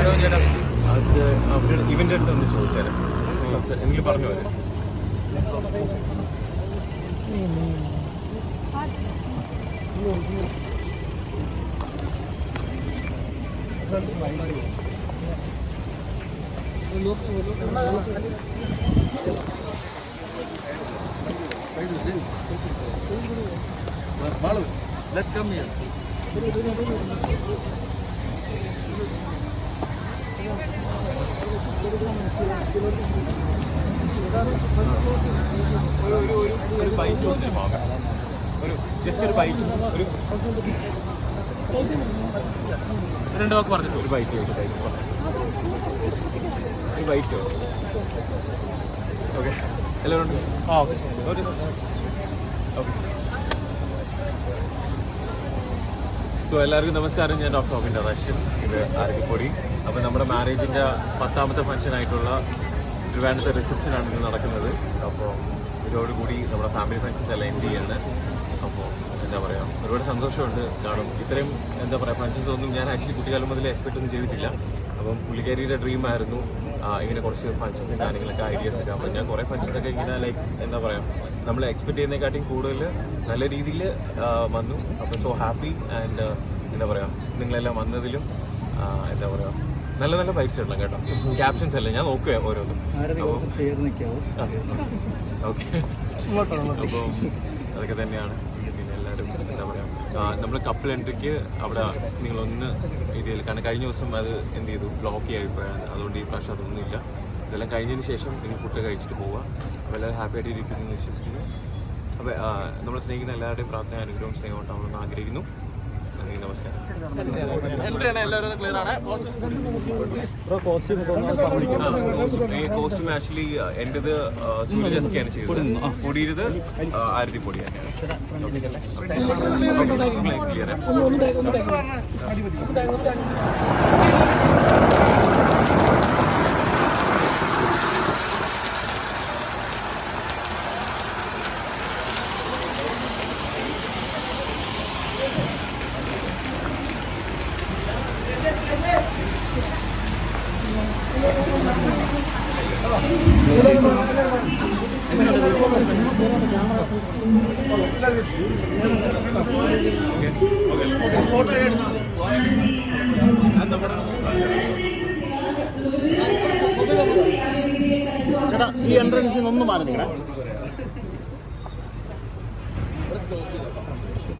അത് അവരുടെ ഇവൻ്റെ അടുത്ത് ഒന്ന് ചോദിച്ചാലും എനിക്ക് പറഞ്ഞു വരും. Let come here. ഒരു ബൈക്ക് വന്നിട്ട് പോകാം. ഒരു ജസ്റ്റ് ഒരു ബൈക്ക് ഒരു 2 വാക്ക് പറഞ്ഞിട്ട് ഒരു ബൈക്ക് ഒരു ബൈക്ക് ഓക്കെ എല്ലാവരും ഉണ്ട്. ഓക്കെ സോ എല്ലാവർക്കും നമസ്കാരം. ഞാൻ ഡോക്ടർ ഓബിൻ്റെ റഷ്യൻ. ഇത് ആരൊക്കെപ്പൊടി. അപ്പോൾ നമ്മുടെ മാരേജിൻ്റെ 10ാമത്തെ ഫംഗ്ഷൻ ആയിട്ടുള്ള ട്രിവാൻഡ്രത്തെ റിസപ്ഷനാണ് ഇന്ന് നടക്കുന്നത്. അപ്പോൾ ഇതോടുകൂടി നമ്മുടെ ഫാമിലി ഫംഗ്ഷൻസ് എല്ലാം എൻഡ് ചെയ്യാണ്. അപ്പോൾ എന്താ പറയുക, ഒരുപാട് സന്തോഷമുണ്ട്. കാരണം ഇത്രയും എന്താ പറയുക ഫംഗ്ഷൻസ് ഒന്നും ഞാൻ ആക്ച്വലി കുട്ടിക്കാലം മുതൽ എക്സ്പെക്ട് ഒന്നും ചെയ്തിട്ടില്ല. അപ്പം പുള്ളിക്കാരിയുടെ ഡ്രീം ആയിരുന്നു ഇങ്ങനെ കുറച്ച് ഫംഗ്ഷൻസും കാര്യങ്ങളൊക്കെ ഐഡിയാസ് ഒക്കെ. അപ്പോൾ ഞാൻ കുറേ ഫംഗ്ഷൻസൊക്കെ ഇങ്ങനെ ലൈക്ക് എന്താ പറയുക നമ്മൾ എക്സ്പെക്ട് ചെയ്യുന്നതിനെക്കാട്ടിയും കൂടുതൽ നല്ല രീതിയിൽ വന്നു. അപ്പോൾ സോ ഹാപ്പി ആൻഡ് എന്താ പറയുക നിങ്ങളെല്ലാം വന്നതിലും എന്താ പറയുക നല്ല നല്ല ബൈക്സ് ഇടണം കേട്ടോ. ക്യാപ്ഷൻസ് അല്ലേ ഞാൻ നോക്കുക ഓരോന്നും. ഓക്കെ അപ്പോൾ അതൊക്കെ തന്നെയാണ്. പിന്നെ എല്ലാവരും എന്താ പറയുക നമ്മൾ കപ്പിൾ എൻട്രിക്ക് അവിടെ നിങ്ങളൊന്ന് രീതിയിൽ കാരണം കഴിഞ്ഞ ദിവസം അത് എന്ത് ചെയ്തു ബ്ലോക്ക് ചെയ്യിപ്പോഴാണ്. അതുകൊണ്ട് ഈ പ്രാവശ്യം അതൊന്നുമില്ല. ഇതെല്ലാം കഴിഞ്ഞതിന് ശേഷം നിങ്ങൾ ഫുഡ് കഴിച്ചിട്ട് പോവുക. അപ്പോൾ എല്ലാവരും ഹാപ്പി ആയിട്ട് ഇരിക്കുന്നു എന്ന് വിശ്വസിക്കുന്നു. അപ്പോൾ നമ്മൾ സ്നേഹിക്കുന്ന എല്ലാവരുടെയും പ്രാർത്ഥന അനുഗ്രഹവും സ്നേഹം ഉണ്ടാവണമെന്ന് ആഗ്രഹിക്കുന്നു. നമസ്കാരം. കോസ്റ്റ്യൂം ആക്ച്വലി എൻ്റെത് സൂര്യജസ്കയാണ് ചെയ്തത്. പൊടിയത് ആരതി പൊടി തന്നെയാണ്. ക്ലിയർ. ചേട്ടാ ഈ എൻട്രൻസിൽ നിന്ന് മാറി നിൽക്കണേ.